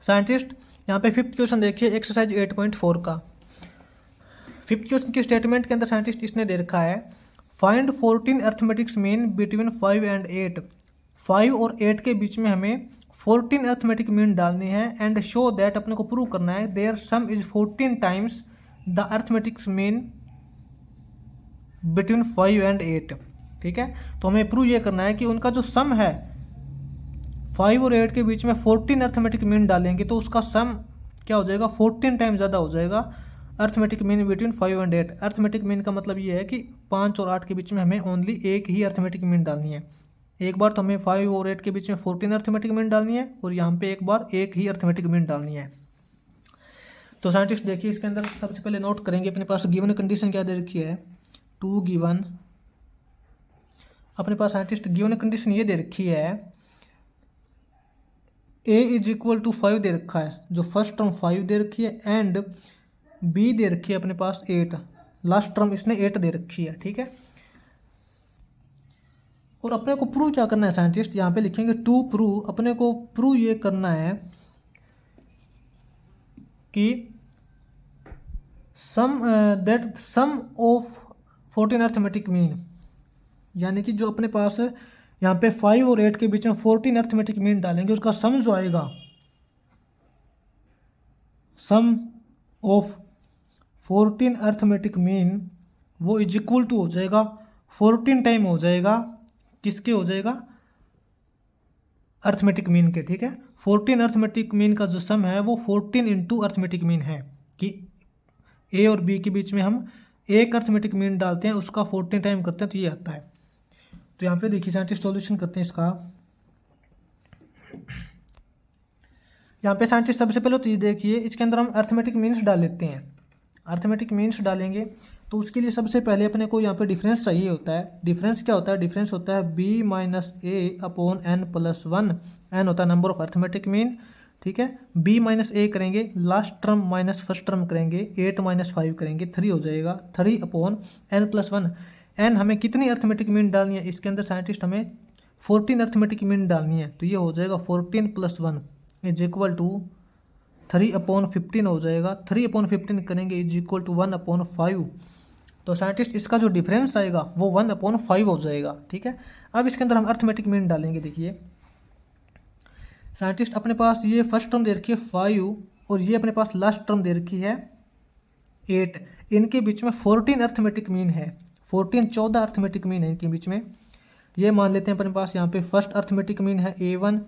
Scientist यहाँ पे fifth question देखिए एक्सरसाइज 8.4 का। फिफ्थ क्वेश्चन की स्टेटमेंट के अंदर साइंटिस्ट इसने दे रखा है find 14 arithmetics mean between 5 and 8। 5 और 8 के बीच में हमें 14 अर्थमेटिक मीन डालनी है एंड शो दैट, अपने को प्रूव करना है there sum is 14 times the arithmetics mean between 5 and 8। ठीक है, तो हमें प्रूव ये करना है कि उनका जो सम है 5 और 8 के बीच में 14 अर्थमेटिक मीन डालेंगे तो उसका सम क्या हो जाएगा, 14 टाइम ज़्यादा हो जाएगा arithmetic mean between 5 and 8। Arithmetic mean का मतलब ये है कि 5 और 8 के बीच में हमें ओनली एक ही अर्थमेटिक मीन डालनी है। एक बार तो हमें 5 और 8 के बीच में 14 अर्थमेटिक मीन डालनी है और यहाँ पे एक बार एक ही अर्थमेटिक मीन डालनी है। तो साइंटिस्ट देखिए इसके अंदर सबसे पहले नोट करेंगे अपने पास गिवन कंडीशन क्या दे रखी है, टू गिवन। अपने पास साइंटिस्ट गिवन कंडीशन ये दे रखी है a इज इक्वल टू 5 दे रखा है, जो फर्स्ट टर्म 5 दे रखी है एंड b दे रखी है अपने पास 8, लास्ट टर्म इसने 8 दे रखी है। ठीक है, और अपने को प्रूव क्या करना है साइंटिस्ट, यहाँ पे लिखेंगे टू प्रूव। अपने को प्रूव ये करना है कि sum that sum of 14 arithmetic mean, यानी कि जो अपने पास यहाँ पे 5 और 8 के बीच में 14 अर्थमेटिक मीन डालेंगे उसका सम जो आएगा, सम ऑफ 14 अर्थमेटिक मीन वो इज इक्वल टू हो जाएगा 14 टाइम हो जाएगा, किसके हो जाएगा, अर्थमेटिक मीन के। ठीक है, 14 अर्थमेटिक मीन का जो सम है वो 14 इंटू अर्थमेटिक मीन है कि ए और बी के बीच में हम एक अर्थमेटिक मीन डालते हैं उसका 14 टाइम करते हैं तो ये आता है। तो यहाँ पे देखिए साइंटिस्ट सॉल्यूशन करते हैं इसका। यहाँ पे साइंटिस्ट सबसे पहले तो ये देखिए इसके अंदर हम अर्थमेटिक मीन्स डाल लेते हैं। अर्थमेटिक मीन्स डालेंगे तो उसके लिए सबसे पहले अपने को यहाँ पे डिफरेंस चाहिए होता है। डिफरेंस क्या होता है, डिफरेंस होता है b माइनस ए अपॉन एन प्लस 1। एन होता है नंबर ऑफ अर्थमेटिक मीन। ठीक है, b माइनस ए करेंगे, last term minus first term करेंगे, 8 माइनस 5 करेंगे, 3 हो जाएगा, 3 अपॉन एन प्लस 1। एन हमें कितनी अर्थमेटिक मीन डालनी है, इसके अंदर साइंटिस्ट हमें 14 अर्थमेटिक मीन डालनी है तो ये हो जाएगा 14 plus 1 is equal to 3 upon 15 हो जाएगा। 3 अपॉन 15 करेंगे इज इक्वल टू 1 अपॉन 5। तो साइंटिस्ट इसका जो डिफरेंस आएगा वो 1 अपॉन 5 हो जाएगा। ठीक है, अब इसके अंदर हम अर्थमेटिक मीन डालेंगे। देखिए साइंटिस्ट अपने पास ये फर्स्ट टर्म दे रखी है 5 और ये अपने पास लास्ट टर्म दे रखी है 8। इनके बीच में 14 अर्थमेटिक मीन है, 14 अर्थमेटिक मीन है इनके बीच में। ये मान लेते हैं अपने पास यहाँ पे फर्स्ट अर्थमेटिक मीन है A1,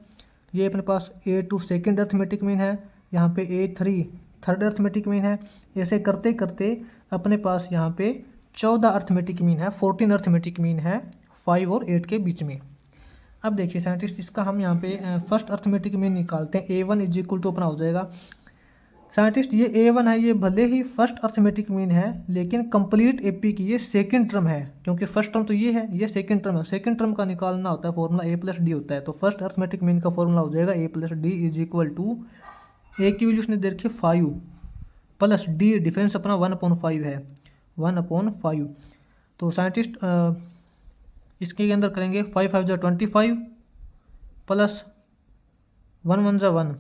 ये अपने पास A2 सेकेंड अर्थमेटिक मीन है, यहाँ पे A3 थर्ड अर्थमेटिक मीन है। ऐसे करते करते अपने पास यहाँ पे 14 अर्थमेटिक मीन है, 14 अर्थमेटिक मीन है 5 और 8 के बीच में। अब देखिए साइंटिस्ट इसका हम यहाँ पे फर्स्ट अर्थमेटिक मीन निकालते हैं। A1 इज इक्वल टू अपना हो जाएगा साइंटिस्ट, ये A1 है, ये भले ही फर्स्ट अर्थमेटिक मीन है लेकिन कंप्लीट AP की ये सेकंड टर्म है, क्योंकि फर्स्ट टर्म तो ये है, ये सेकंड टर्म है। सेकंड टर्म का निकालना होता है फॉर्मूला A प्लस डी होता है। तो फर्स्ट अर्थमेटिक मीन का फॉर्मूला हो जाएगा A plus D is equal to A की वैल्यू उसने दे रखी 5 प्लस डी डिफरेंस अपना 1/5 है, 1/5। तो साइंटिस्ट इसके अंदर करेंगे 5 5 जा 25 प्लस 1 1 जा 1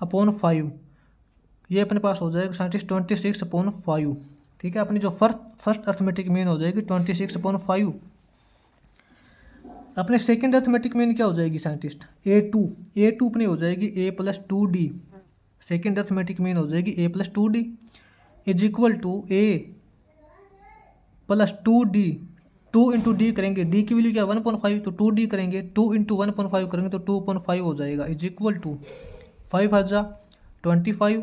अपॉन 5, ये अपने पास हो जाएगा साइंटिस्ट 26/5। ठीक है, अपनी जो फर्स्ट अर्थमेटिक मीन हो जाएगी 26/5। अपने सेकेंड अर्थमेटिक मीन क्या हो जाएगी साइंटिस्ट, A2 अपनी हो जाएगी A plus 2D। Second arithmetic mean हो जाएगी A plus 2D is equal to A plus 2D। 2 into D करेंगे, डी की वैल्यू क्या 1/5 तो 2D करेंगे, 2 इंटू 1/5 करेंगे तो 2/5 हो जाएगा इज इक्वल टू 5 5 जा 25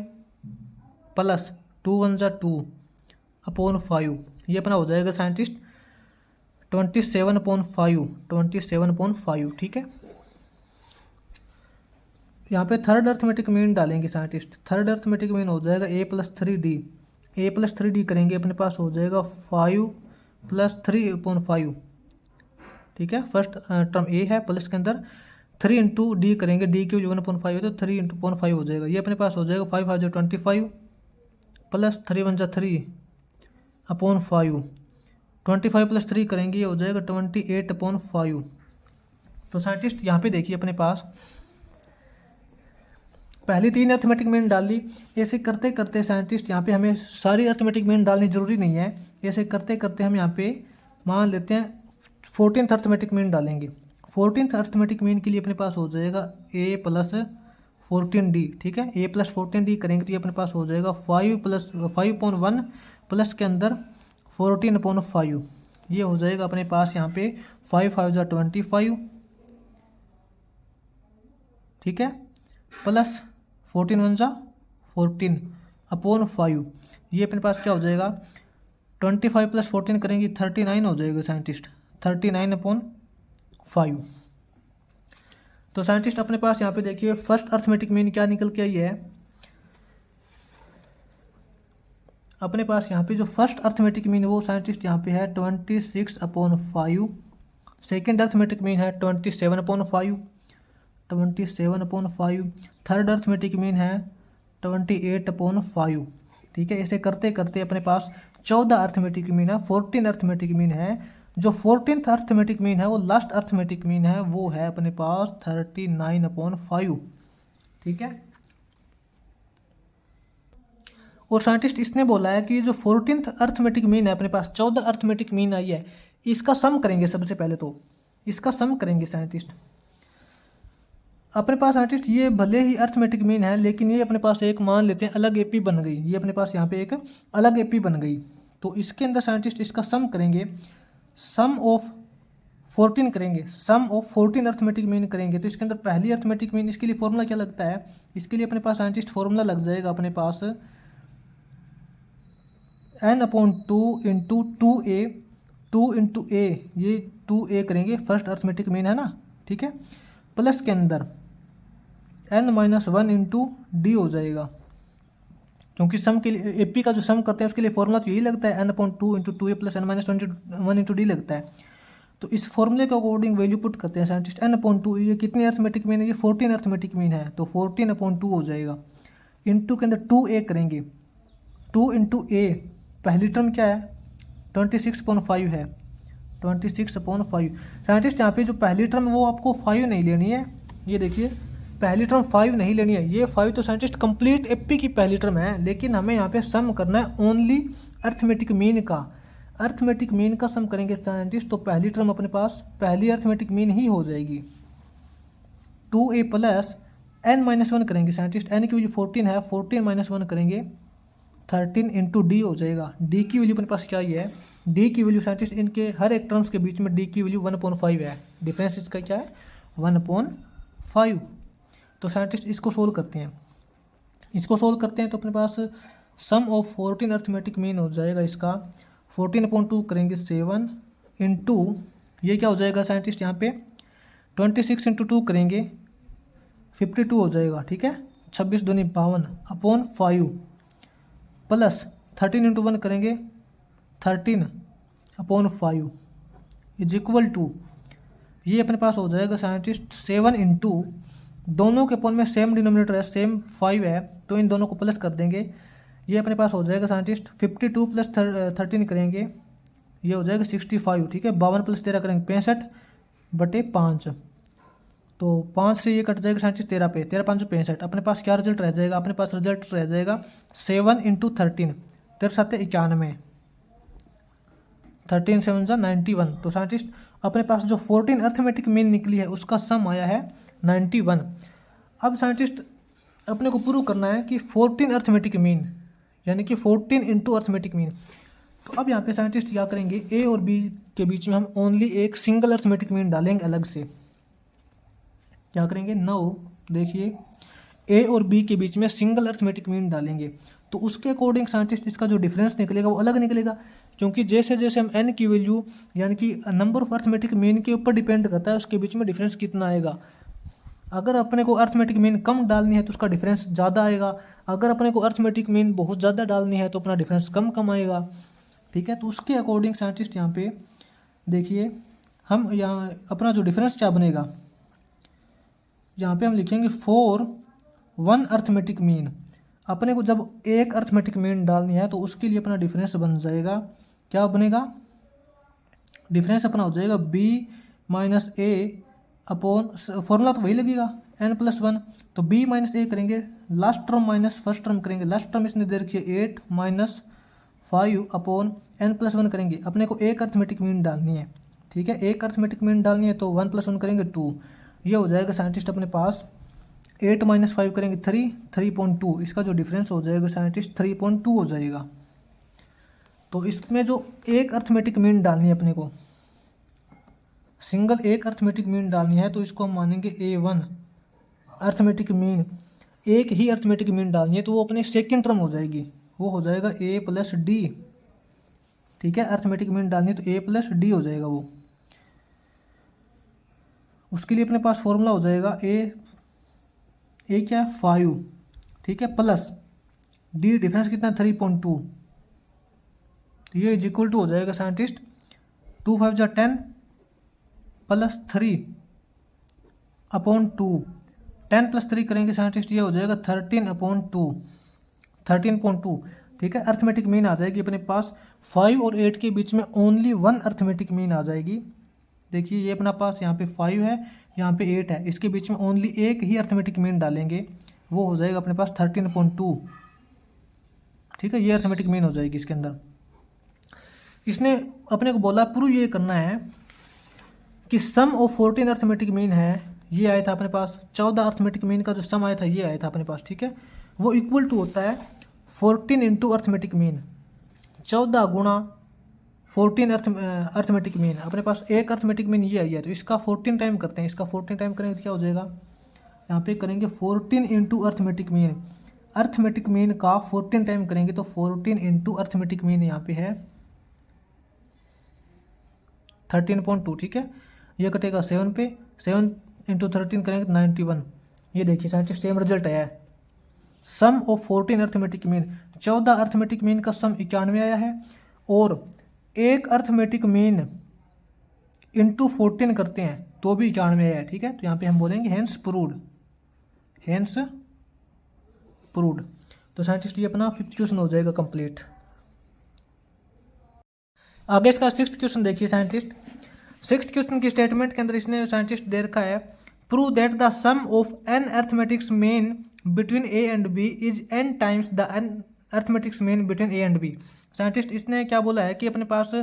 प्लस 2 1 जा 2 अपॉन 5, ये अपना हो जाएगा साइंटिस्ट 27/5। ठीक है, यहाँ पे थर्ड अर्थमेटिक मीन डालेंगे साइंटिस्ट। थर्ड अर्थमेटिक मीन हो जाएगा A plus 3D। A plus 3D करेंगे अपने पास हो जाएगा 5 प्लस 3/5। ठीक है, फर्स्ट टर्म A है प्लस के अंदर 3 इंटू डी करेंगे, डी की वैल्यू 1/5 है तो 3 इंटू 0.5 हो जाएगा। ये अपने पास हो जाएगा 5 5 जा 25 प्लस 3 1 जा 3/5। 25 प्लस 3 करेंगे ये हो जाएगा 28/5। तो साइंटिस्ट यहाँ पे देखिए अपने पास पहली 3 अर्थमेटिक मीन डाल ली। ऐसे करते करते साइंटिस्ट यहाँ पे हमें सारी अर्थमेटिक मीन डालनी ज़रूरी नहीं है। ऐसे करते करते हम यहाँ पे मान लेते हैं 14th अर्थमेटिक मीन डालेंगे। 14th अर्थमेटिक मीन के लिए अपने पास हो जाएगा a + 14d। ठीक है, a + 14d करेंगे तो ये अपने पास हो जाएगा 5/1 प्लस के अंदर 14/5। ये हो जाएगा अपने पास यहाँ पे 5 5 जा 25। ठीक है, प्लस 14 1 जा 14/5। ये अपने पास क्या हो जाएगा 25 + 14 करेंगे 39 हो जाएगा साइंटिस्ट, 39/5। तो साइंटिस्ट अपने पास यहाँ पे देखिए फर्स्ट अर्थमेटिक मीन क्या निकल के आई है। अपने पास यहाँ पे जो फर्स्ट अर्थमेटिक मीन है वो साइंटिस्ट यहाँ पे है 26/5। सेकेंड अर्थमेटिक मीन है 27/5, 27/5। थर्ड अर्थमेटिक मीन है 28/5। ठीक है, ऐसे करते करते अपने पास 14 अर्थमेटिक मीन है, 14 अर्थमेटिक मीन है। जो 14th अर्थमेटिक मीन है वो लास्ट अर्थमेटिक मीन है, वो है अपने पास 39/5। ठीक है, और साइंटिस्ट इसने बोला है कि जो 14th अर्थमेटिक मीन है अपने पास 14 अर्थमेटिक मीन आई है, इसका सम करेंगे। सबसे पहले तो इसका सम करेंगे साइंटिस्ट। अपने पास साइंटिस्ट ये भले ही अर्थमेटिक मीन है लेकिन ये अपने पास एक मान लेते हैं अलग एपी बन गई। ये अपने पास यहाँ पे एक अलग एपी बन गई। तो इसके अंदर साइंटिस्ट इसका सम करेंगे, सम ऑफ 14 करेंगे, सम ऑफ 14 अर्थमेटिक मीन करेंगे। तो इसके अंदर पहली अर्थमेटिक मीन, इसके लिए फॉर्मूला क्या लगता है, इसके लिए अपने पास साइंटिस्ट फॉर्मूला लग जाएगा अपने पास n/2 × 2a, 2 × a, ये 2a करेंगे, फर्स्ट अर्थमेटिक मीन है ना। ठीक है, प्लस के अंदर n-1 × d हो जाएगा, क्योंकि सम के लिए एपी का जो सम करते हैं उसके लिए फॉर्मूला तो यही लगता है n/2 × 2a + n-1 × d लगता है। तो इस फॉर्मूले के अकॉर्डिंग वैल्यू पुट करते हैं साइंटिस्ट। n/2 ये कितनी अर्थमेटिक मीन है, ये 14 अर्थमेटिक मीन है, तो 14/2 हो जाएगा। इंटू के अंदर 2a करेंगे, 2 × a, पहली टर्म क्या है 26/5 है, 26/5। साइंटिस्ट यहाँ पे जो पहली टर्म वो आपको 5 नहीं लेनी है। ये देखिए पहली टर्म 5 नहीं लेनी है, ये 5 तो साइंटिस्ट कंप्लीट एपी की पहली टर्म है, लेकिन हमें यहाँ पे सम करना है ओनली अर्थमेटिक मीन का। अर्थमेटिक मीन का सम करेंगे साइंटिस्ट, तो पहली टर्म अपने पास पहली अर्थमेटिक मीन ही हो जाएगी। 2a + n-1 करेंगे साइंटिस्ट, n की वैल्यू 14 है, 14 - 1 करेंगे 13 × d हो जाएगा। d की वैल्यू अपने पास क्या ही है, d की वैल्यू साइंटिस्ट इनके हर एक टर्म्स के बीच में d की वैल्यू 1/5 है, डिफरेंस इसका क्या है 1/5। तो साइंटिस्ट इसको सोल्व करते हैं, इसको सोल्व करते हैं तो अपने पास सम ऑफ 14 अर्थमेटिक मीन हो जाएगा इसका 14/2 करेंगे 7 इंटू, ये क्या हो जाएगा साइंटिस्ट यहाँ पे 26 × 2 करेंगे 52 हो जाएगा। ठीक है, 26 दूनी 52/5 प्लस 13 × 1 करेंगे 13/5 इज इक्वल टू, ये अपने पास हो जाएगा साइंटिस्ट 7 इंटू, दोनों के अपन में सेम डिनोमिनेटर है, सेम 5 है, तो इन दोनों को प्लस कर देंगे। ये अपने पास हो जाएगा साइंटिस्ट 52 + 13 करेंगे, ये हो जाएगा 65। ठीक है, 52 + 13 करेंगे 65/5, तो 5 से ये कट जाएगा साइंटिस्ट 13 पे, 13 5 65। अपने पास क्या रिजल्ट रह जाएगा, अपने पास रिजल्ट रह जाएगा 7 × 13, 13 7 91, 13 7 91। तो साइंटिस्ट अपने पास जो 14 अर्थमेटिक मीन निकली है उसका सम आया है 91। अब साइंटिस्ट अपने को प्रूव करना है कि 14 अर्थमेटिक मीन यानी कि 14 × अर्थमेटिक मीन। तो अब यहाँ पे साइंटिस्ट क्या करेंगे, ए और बी के बीच में हम ओनली एक सिंगल अर्थमेटिक मीन डालेंगे अलग से। क्या करेंगे, नाउ देखिए ए और बी के बीच में सिंगल अर्थमेटिक मीन डालेंगे, तो उसके अकॉर्डिंग साइंटिस्ट इसका जो डिफरेंस निकलेगा वो अलग निकलेगा, क्योंकि जैसे जैसे हम एन की वैल्यू यानी कि नंबर ऑफ अर्थमेटिक मीन के ऊपर डिपेंड करता है उसके बीच में डिफरेंस कितना आएगा। अगर अपने को अर्थमेटिक मीन कम डालनी है तो उसका डिफरेंस ज़्यादा आएगा, अगर अपने को अर्थमेटिक मीन बहुत ज़्यादा डालनी है तो अपना डिफरेंस कम कम आएगा। ठीक है, तो उसके अकॉर्डिंग साइंटिस्ट यहाँ पे देखिए हम यहाँ अपना जो डिफरेंस क्या बनेगा, यहाँ पे हम लिखेंगे फॉर 1 अर्थमेटिक मीन। अपने को जब एक अर्थमेटिक मीन डालनी है तो उसके लिए अपना डिफरेंस बन जाएगा, क्या बनेगा, डिफरेंस अपना हो जाएगा b - a अपॉन, फॉर्मूला तो वही लगेगा n+1, तो b माइनस ए करेंगे last term minus first term करेंगे, लास्ट टर्म इसने दे रखी है 8 - 5 अपॉन n+1 करेंगे, अपने को एक अर्थमेटिक मीन डालनी है, ठीक है, एक अर्थमेटिक मीन डालनी है, तो 1 + 1 करेंगे 2, ये हो जाएगा साइंटिस्ट अपने पास 8 - 5 करेंगे 3.2, इसका जो डिफरेंस हो जाएगा साइंटिस्ट 3.2 हो जाएगा। तो इसमें जो एक अर्थमेटिक मीन डालनी है अपने को, सिंगल एक अर्थमेटिक मीन डालनी है, तो इसको हम मानेंगे A1 अर्थमेटिक मीन, एक ही अर्थमेटिक मीन डालनी है, तो वो अपने सेकेंड टर्म हो जाएगी, वो हो जाएगा A + D, ठीक है, अर्थमेटिक मीन डालनी है तो A + D हो जाएगा वो। उसके लिए अपने पास फॉर्मूला हो जाएगा ए क्या 5, ठीक है, प्लस D डिफरेंस कितना 3.2, ये इज इक्वल टू हो जाएगा साइंटिस्ट 2 5 जा 10 + 3 अपॉन 2, 10 + 3 करेंगे साइंटिस्ट, ये हो जाएगा 13/2, 13.2, ठीक है, अर्थमेटिक मीन आ जाएगी अपने पास 5 और 8 के बीच में ओनली 1 अर्थमेटिक मीन आ जाएगी। देखिए ये अपना पास यहाँ पे 5 है, यहाँ पे 8 है, इसके बीच में ओनली एक ही अर्थमेटिक मीन डालेंगे, वो हो जाएगा अपने पास 13.2, ठीक है, ये अर्थमेटिक मीन हो जाएगी इसके अंदर। इसने अपने को बोला प्रूव ये करना है कि सम ऑफ 14 अर्थमेटिक मीन है, ये आया था अपने पास 14 अर्थमेटिक मीन का जो सम आया था ये आया था अपने पास, ठीक है, वो इक्वल टू होता है 14 इंटू अर्थमेटिक मीन, 14 गुणा 14 अर्थमेटिक मीन, अपने पास एक अर्थमेटिक मीन ये आई है, तो इसका 14 टाइम करते हैं, इसका 14 टाइम करेंगे तो क्या हो जाएगा, यहाँ पे करेंगे 14 into arithmetic mean, arithmetic mean का 14 टाइम करेंगे तो 14 इंटू अर्थमेटिक मीन यहाँ पे है 13.2, ठीक है, ये कटेगा 7 पे, 7 इंटू 13 करेंगे तो 91, ये देखिए साइंटिस्ट सेम रिजल्ट आया है। Sum of 14 arithmetic mean, 14 arithmetic mean का सम 91 आया है, और एक अर्थमेटिक मीन इंटू 14 करते हैं तो भी 91 आया है, ठीक है, तो यहाँ पे हम बोलेंगे हेंस प्रूव्ड, हेंस प्रूव्ड। तो साइंटिस्ट ये अपना 5th क्वेश्चन हो जाएगा कंप्लीट। आगे इसका 6th क्वेश्चन देखिए साइंटिस्ट, 6th क्वेश्चन की स्टेटमेंट के अंदर इसने साइंटिस्ट दे रखा है prove that the sum of n arithmetics mean between a and b is n times the n arithmetics mean between a and b। Scientist इसने क्या बोला है कि अपने पास a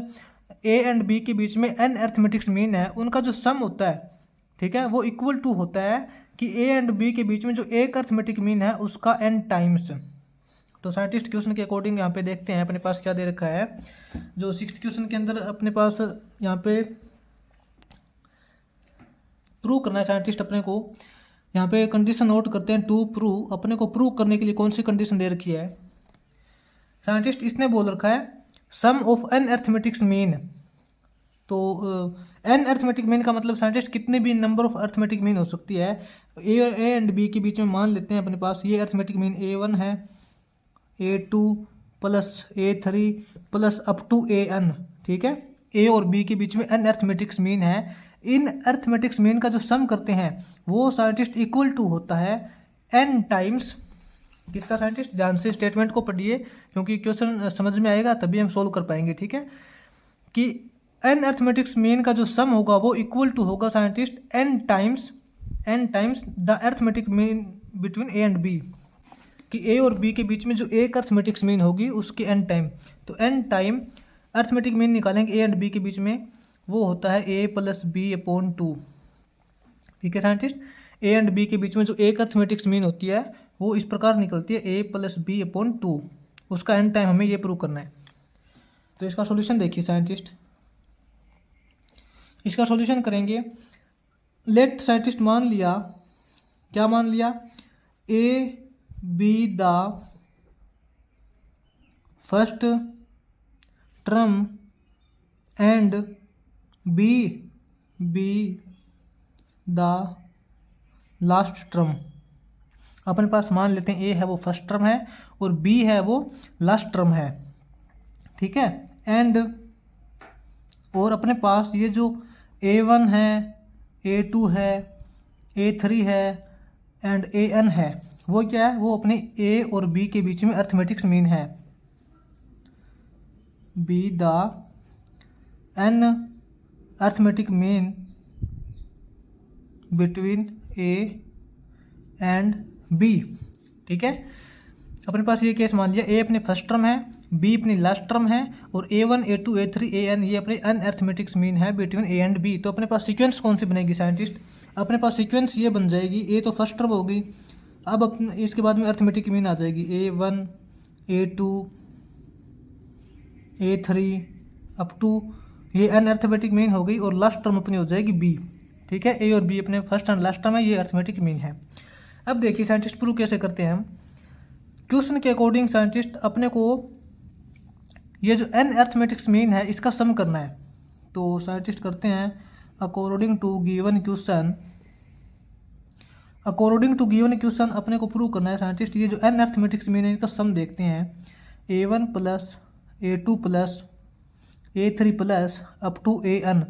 एंड b के बीच में n अर्थमेटिक्स मीन है, उनका जो सम होता है, ठीक है, वो इक्वल टू होता है कि a एंड b के बीच में जो एक अर्थमेटिक मीन है उसका n टाइम्स। तो साइंटिस्ट क्वेश्चन के अकॉर्डिंग यहाँ पे देखते हैं अपने पास क्या दे रखा है, जो 6th क्वेश्चन के अंदर अपने पास यहाँ पे प्रूव करना है साइंटिस्ट अपने को, यहाँ पे कंडीशन नोट करते हैं टू प्रूव, अपने को प्रूव करने के लिए कौन सी कंडीशन दे रखी है साइंटिस्ट, इसने बोल रखा है sum of n arithmetics mean, तो n अर्थमेटिक मीन का मतलब साइंटिस्ट कितने भी नंबर ऑफ अर्थमेटिक मीन हो सकती है, a एंड b के बीच में मान लेते हैं अपने पास ये अर्थमेटिक मीन a1 है, a2 plus a3 plus up to an, ठीक है, a और b के बीच में n अर्थमेटिक्स मीन है, इन अर्थमेटिक्स मीन का जो सम करते हैं वो साइंटिस्ट इक्वल टू होता है n टाइम्स किसका, साइंटिस्ट ध्यान से स्टेटमेंट को पढ़िए क्योंकि क्वेश्चन समझ में आएगा तभी हम सोल्व कर पाएंगे, ठीक है, कि n अर्थमेटिक्स मीन का जो सम होगा वो इक्वल टू होगा scientist n times the arithmetic mean between a and b, कि a और b के बीच में जो एक अर्थमेटिक्स मीन होगी उसके n टाइम, तो n टाइम अर्थमेटिक मीन निकालेंगे a एंड b के बीच में, वो होता है a + b/2, ठीक है साइंटिस्ट, a एंड b के बीच में जो एक अर्थमेटिक्स मीन होती है वो इस प्रकार निकलती है a + b/2, उसका n टाइम हमें ये प्रूव करना है। तो इसका सॉल्यूशन देखिए साइंटिस्ट, इसका सॉल्यूशन करेंगे, लेट साइंटिस्ट मान लिया, क्या मान लिया, a b the first term and b the last term. अपने पास मान लेते हैं a है वो फर्स्ट टर्म है और b है वो लास्ट टर्म है, ठीक है, एंड और अपने पास ये जो a1 है, a2 है, a3 है एंड an है, वो क्या है, वो अपने a और b के बीच में अर्थमेटिक्स मीन है, b the n arithmetic mean between a and B. ठीक है, अपने पास ये केस मान लिया, ए अपनी फर्स्ट टर्म है, बी अपनी लास्ट टर्म है, और A1 A2 A3 AN ये अपने अनअर्थमेटिक्स मीन है बिटवीन ए एंड बी। तो अपने पास सीक्वेंस कौन सी बनेगी साइंटिस्ट? अपने पास सीक्वेंस ये बन जाएगी, ए तो फर्स्ट टर्म होगी, अब अपने इसके बाद में अर्थमेटिक मीन आ जाएगी A1 A2 A3 up to ये अनअर्थमेटिक मीन हो गई, और लास्ट टर्म अपनी हो जाएगी बी। ठीक है, ए और बी अपने फर्स्ट एंड लास्ट टर्म है, ये अर्थमेटिक मीन है। अब देखिए साइंटिस्ट प्रूव कैसे करते हैं हम। क्वेश्चन के अकॉर्डिंग साइंटिस्ट अपने को ये जो एन अर्थमेटिक्स मीन है इसका सम करना है। तो साइंटिस्ट करते हैं अकॉर्डिंग टू गिवन क्वेश्चन, अपने को प्रूव करना है साइंटिस्ट, ये जो एन अर्थमेटिक्स मीन है इसका सम देखते हैं। A1 plus A2 plus A3 plus up to AN।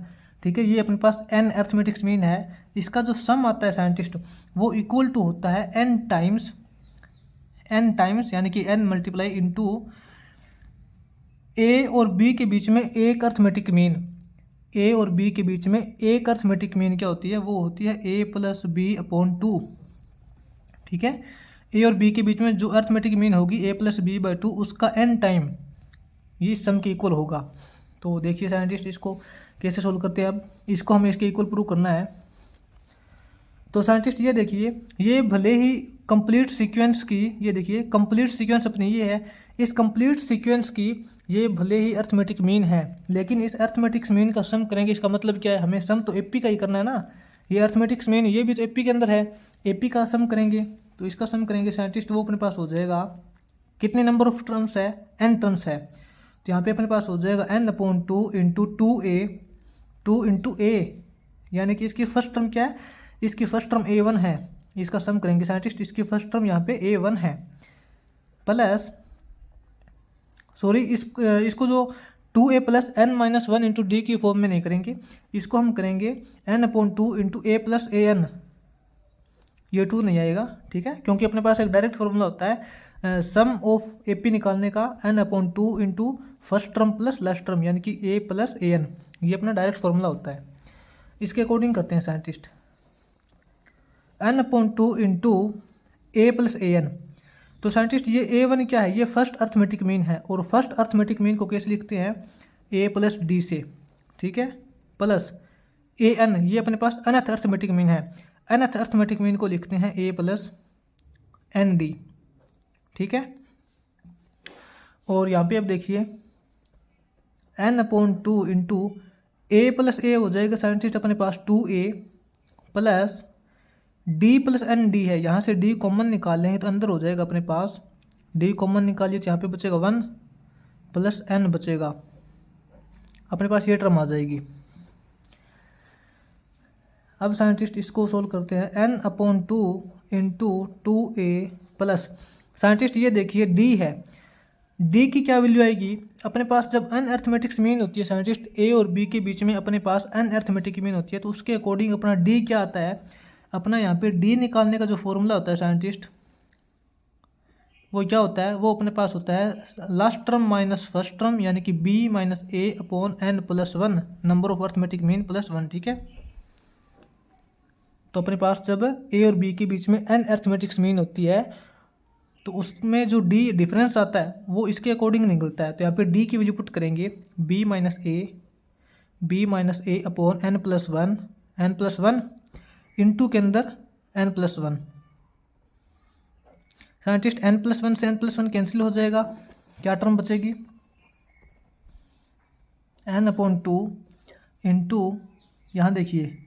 ठीक है, ये अपने पास एन अर्थमेटिक्स मीन है, इसका जो सम आता है साइंटिस्ट वो इक्वल टू होता है n टाइम्स यानी कि n मल्टीप्लाई इंटू ए और बी के बीच में एक अर्थमेटिक मीन। ए और बी के बीच में एक अर्थमेटिक मीन क्या होती है? वो होती है a प्लस बी अपॉन 2। ठीक है, ए और बी के बीच में जो अर्थमेटिक मीन होगी a प्लस बी बाई 2 उसका n टाइम ये सम के इक्वल होगा। तो देखिए साइंटिस्ट इसको कैसे सोल्व करते हैं। अब इसको हमें इसके इक्वल प्रूव करना है। तो साइंटिस्ट ये देखिए, ये भले ही कंप्लीट सीक्वेंस की, ये देखिए कंप्लीट सीक्वेंस अपनी ये है, इस कंप्लीट सीक्वेंस की ये भले ही अर्थमेटिक मीन है, लेकिन इस अर्थमेटिक्स मीन का सम करेंगे। इसका मतलब क्या है? हमें सम तो एपी का ही करना है ना। ये अर्थमेटिक्स मीन ये भी तो एपी के अंदर है, एपी का सम करेंगे। तो इसका सम करेंगे साइंटिस्ट, वो अपने पास हो जाएगा, कितने नंबर ऑफ टर्म्स है? एन टर्म्स है। तो यहाँ पे अपने पास हो जाएगा n/2 इंटू 2 इंटू ए, यानी कि इसकी फर्स्ट टर्म क्या है? इसकी फर्स्ट टर्म A1 है, इसका सम करेंगे साइंटिस्ट, इसकी फर्स्ट टर्म यहाँ पे A1 है, प्लस सॉरी इसको जो 2a plus n minus 1 into D की फॉर्म में नहीं करेंगे, इसको हम करेंगे n/2 into A plus AN। ये 2 नहीं आएगा, ठीक है, क्योंकि अपने पास एक डायरेक्ट फॉर्मूला होता है सम ऑफ AP निकालने का, n/2 into first term plus last term यानी कि a प्लस AN। ये अपना डायरेक्ट फॉर्मूला होता है। इसके अकॉर्डिंग करते हैं scientist, n/2 into A plus AN। तो साइंटिस्ट ये A1 क्या है? ये फर्स्ट अर्थमेटिक मीन है, और फर्स्ट अर्थमेटिक मीन को कैसे लिखते हैं? a प्लस डी से। ठीक है, प्लस AN ये अपने पास अनथ अर्थमेटिक मीन है, अनथ अर्थमेटिक मीन को लिखते हैं a प्लस ND। ठीक है, और यहाँ पे अब देखिए n/2 इंटू ए प्लस ए हो जाएगा साइंटिस्ट अपने पास 2a plus d plus N D है, यहाँ से d कॉमन निकाल लेंगे तो अंदर हो जाएगा अपने पास, d कॉमन निकालिए तो यहाँ पे बचेगा 1 प्लस n बचेगा, अपने पास ये टर्म आ जाएगी। अब साइंटिस्ट इसको सोल्व करते हैं, n/2 into 2a plus, scientist ये देखिए d है, d की क्या वैल्यू आएगी? अपने पास जब अनअर्थमेटिक्स मीन होती है साइंटिस्ट, a और b के बीच में अपने पास अनअर्थमेटिक मीन होती है, तो उसके अकॉर्डिंग अपना d क्या आता है? अपना यहाँ पे d निकालने का जो फॉर्मूला होता है साइंटिस्ट, वो क्या होता है? वो अपने पास होता है last term minus first term यानी कि b minus a upon n plus 1, number of arithmetic mean plus 1। ठीक है, तो अपने पास जब a और b के बीच में n अर्थमेटिक्स मीन होती है तो उसमें जो d डिफरेंस आता है वो इसके अकॉर्डिंग निकलता है। तो यहाँ पे d की वैल्यू पुट करेंगे b minus a upon n plus 1 into के अंदर n plus 1। Scientist n plus 1 से n प्लस 1 कैंसिल हो जाएगा, क्या टर्म बचेगी? n/2 इंटू यहाँ देखिए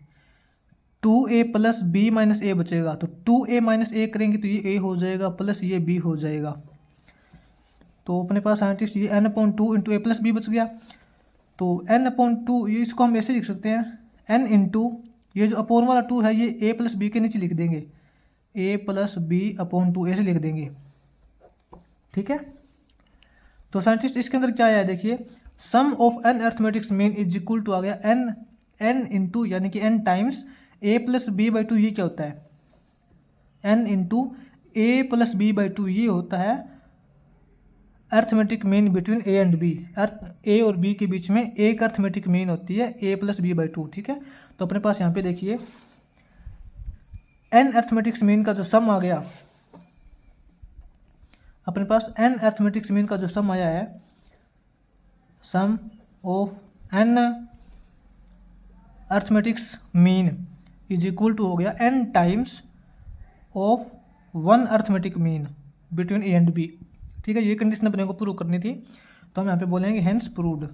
2a plus b minus a बचेगा, तो 2a माइनस a करेंगे तो ये a हो जाएगा प्लस ये b हो जाएगा। तो अपने पास साइंटिस्ट ये n/2 into a plus b बच गया। तो n/2 ये इसको हम ऐसे लिख सकते हैं, n इंटू ये जो अपॉन वाला 2 है ये a प्लस बी के नीचे लिख देंगे, a प्लस बी अपॉन 2 ऐसे लिख देंगे। ठीक है, तो साइंटिस्ट इसके अंदर क्या आया देखिए, sum of n arithmetics mean is equal to आ गया n इंटू यानी कि n times a plus B by 2। ये क्या होता है? n into a plus B by 2 ये होता है arithmetic mean between a and b। a और b के बीच में एक अर्थमेटिक मीन होती है a प्लस बी बाई 2। ठीक है, तो अपने पास यहाँ पे देखिए n अर्थमेटिक्स मीन का जो सम आ गया, अपने पास n अर्थमेटिक्स मीन का जो सम आया है, sum of n arithmetics mean is equal to हो गया n times of 1 arithmetic mean between A and B. ठीक है, ये कंडीशन अपने को प्रूव करनी थी, तो हम यहाँ पे बोलेंगे हेंस प्रूव्ड।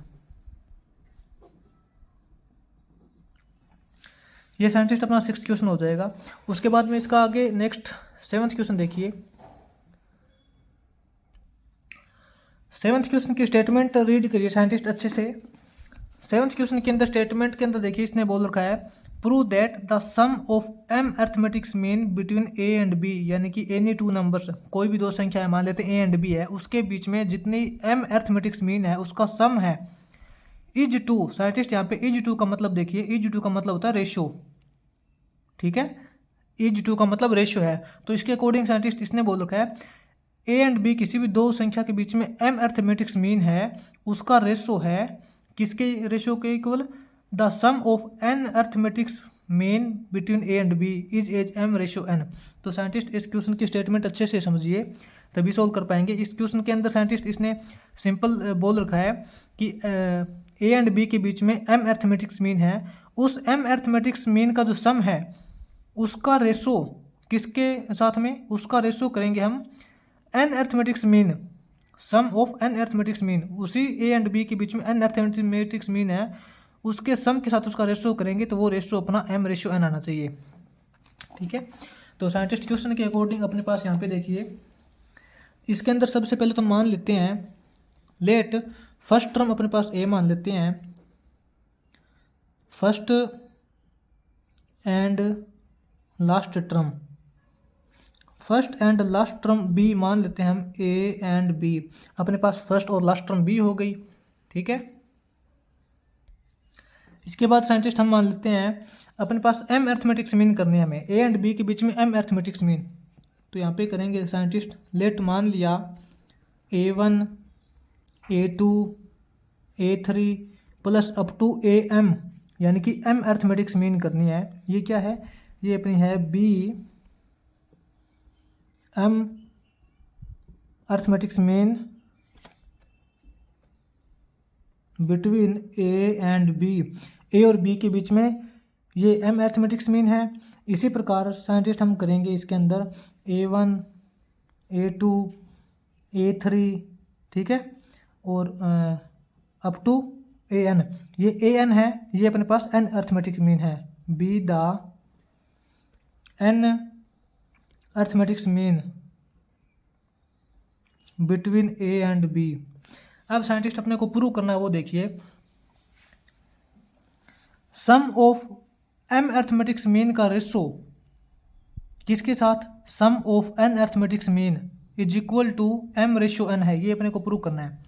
ये साइंटिस्ट अपना 6th क्वेश्चन हो जाएगा। उसके बाद में इसका आगे नेक्स्ट 7th क्वेश्चन देखिए। 7th क्वेश्चन की स्टेटमेंट रीड करिए साइंटिस्ट अच्छे से। 7th क्वेश्चन के अंदर स्टेटमेंट के अंदर देखिए इसने बोल रखा है prove that the sum of m arithmetics mean between a and b, यानी कि एनी टू नंबर्स, कोई भी दो संख्या है, मान लेते हैं a एंड b है, उसके बीच में जितनी m अर्थमेटिक्स मीन है उसका सम है इज टू। साइंटिस्ट यहाँ पे इज टू का मतलब देखिए, इज टू का मतलब होता है रेशो। ठीक है, इज टू का मतलब रेशो है, तो इसके अकॉर्डिंग साइंटिस्ट इसने बोल रखा है a एंड b किसी भी दो संख्या के बीच में m अर्थमेटिक्स मीन है, उसका रेशो है किसके रेशो के equal, the sum of n arithmetics mean between a and b is as m ratio n। तो साइंटिस्ट इस क्वेश्चन की स्टेटमेंट अच्छे से समझिए तभी सोल्व कर पाएंगे। इस क्वेश्चन के अंदर साइंटिस्ट इसने सिंपल बोल रखा है कि a एंड b के बीच में m अर्थमेटिक्स मीन है, उस m अर्थमेटिक्स मीन का जो सम है उसका रेशो किसके साथ में, उसका रेशो करेंगे हम n arithmetics mean, sum of n arithmetics mean, उसी a एंड b के बीच में n अर्थमेटिक्स मीन है उसके सम के साथ उसका रेशो करेंगे, तो वो रेशो अपना m रेशो n आना चाहिए। ठीक है, तो साइंटिस्ट क्वेश्चन के अकॉर्डिंग अपने पास यहाँ पे देखिए, इसके अंदर सबसे पहले तो मान लेते हैं लेट फर्स्ट टर्म अपने पास a मान लेते हैं, first and last term, first and last term b मान लेते हैं हम a एंड b, अपने पास फर्स्ट और लास्ट टर्म b हो गई। ठीक है, इसके बाद साइंटिस्ट हम मान लेते हैं अपने पास m अर्थमेटिक्स मीन करनी है हमें, a एंड b के बीच में m अर्थमेटिक्स मीन, तो यहाँ पे करेंगे साइंटिस्ट लेट मान लिया a1 a2 a3 plus up to am, यानी कि m अर्थमेटिक्स मीन करनी है। ये क्या है, ये अपनी है b m arithmetics mean between a and b, a और b के बीच में ये m अर्थमेटिक्स मीन है। इसी प्रकार साइंटिस्ट हम करेंगे इसके अंदर a1 a2 a3, ठीक है, और अप टू an, ये an है, ये अपने पास n अर्थमेटिक्स मीन है, b the n arithmetics mean between a and b। अब साइंटिस्ट अपने को प्रूव करना है, वो देखिए sum of m arithmetics mean का रेशो किसके साथ, sum of n arithmetics mean is equal to m ratio n है, ये अपने को प्रूव करना है।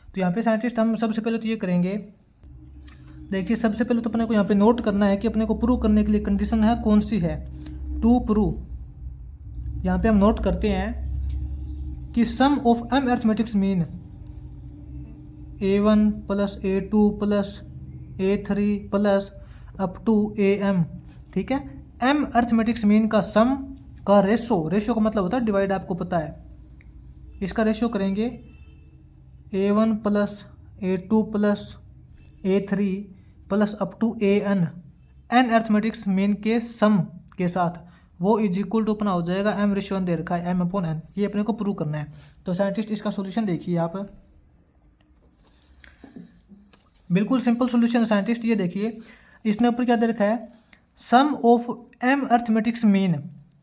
तो यहाँ पे साइंटिस्ट हम सबसे पहले तो ये करेंगे, देखिए सबसे पहले तो अपने को यहाँ पे नोट करना है कि अपने को प्रूव करने के लिए कंडीशन है कौन सी है, टू प्रूव। यहाँ पे हम नोट करते हैं कि sum of m arithmetics mean a1 plus a2 plus a3 plus up to am, ठीक है, m अर्थमेटिक्स मीन का सम का रेशो, रेशो का मतलब होता है डिवाइड, आपको पता है, इसका रेशो करेंगे a1 plus a2 plus a3 plus up to an, n arithmetics mean के सम के साथ, वो इज इक्वल टू अपना हो जाएगा m रेशो n दे रखा है, m अपॉन n, ये अपने को प्रूव करना है। तो साइंटिस्ट इसका सॉल्यूशन देखिए आप, बिल्कुल सिंपल सॉल्यूशन साइंटिस्ट, ये देखिए इसने ऊपर क्या दे रखा है, sum of m arithmetics mean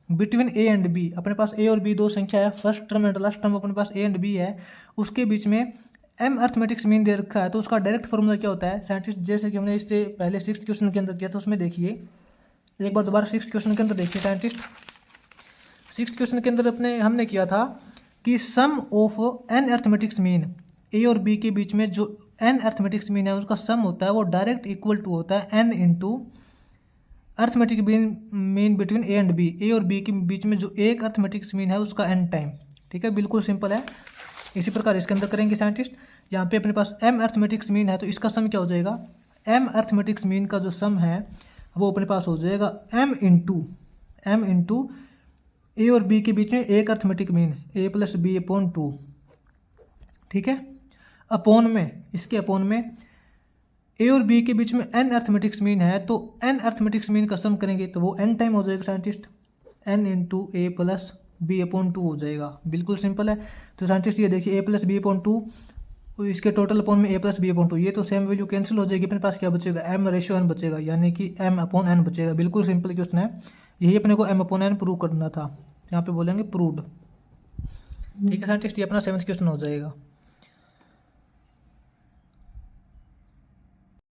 between a and b, अपने पास a और b दो संख्या है, first term and last term अपने पास a एंड b है, उसके बीच में m अर्थमेटिक्स मीन दे रखा है, तो उसका डायरेक्ट फॉर्मूला क्या होता है साइंटिस्ट, जैसे कि हमने इससे पहले 6th क्वेश्चन के अंदर किया था, उसमें देखिए एक बार दोबारा 6th क्वेश्चन के अंदर देखिए साइंटिस्ट, 6th क्वेश्चन के अंदर हमने किया था कि sum of n arithmetics mean, a और b के बीच में जो n अर्थमेटिक्स मीन है उसका सम होता है, वो डायरेक्ट इक्वल टू होता है n into arithmetic mean between a and b, a और b के बीच में जो एक अर्थमेटिक्स मीन है उसका n टाइम। ठीक है, बिल्कुल सिंपल है। इसी प्रकार इसके अंदर करेंगे साइंटिस्ट, यहाँ पे अपने पास m अर्थमेटिक्स मीन है, तो इसका सम क्या हो जाएगा, m अर्थमेटिक्स मीन का जो सम है वो अपने पास हो जाएगा m इंटू एम इंटू ए और बी के बीच में एक अर्थमेटिक मीन ए प्लस बी अपॉन 2, ठीक है। अपॉन में, इसके अपॉन में ए और बी के बीच में एन अर्थमेटिक्स मीन है, तो एन अर्थमेटिक्स मीन का सम करेंगे तो वो एन टाइम हो जाएगा साइंटिस्ट, एन इंटू ए प्लस बी अपॉन 2 हो जाएगा। बिल्कुल सिंपल है। तो साइंटिस्ट ये देखिए ए प्लस बी अपॉन 2, इसके टोटल अपॉन में ए प्लस बी अपॉन 2, ये तो सेम वैल्यू कैंसिल हो जाएगी, अपने पास क्या बचेगा, एम रेशियो एन बचेगा, यानी कि एम अपॉन एन बचेगा। बिल्कुल सिंपल क्वेश्चन है, यही अपने को एम अपॉन एन प्रूव करना था, यहाँ पे बोलेंगे प्रूव्ड। ठीक है साइंटिस्ट, ये अपना 7th क्वेश्चन हो जाएगा।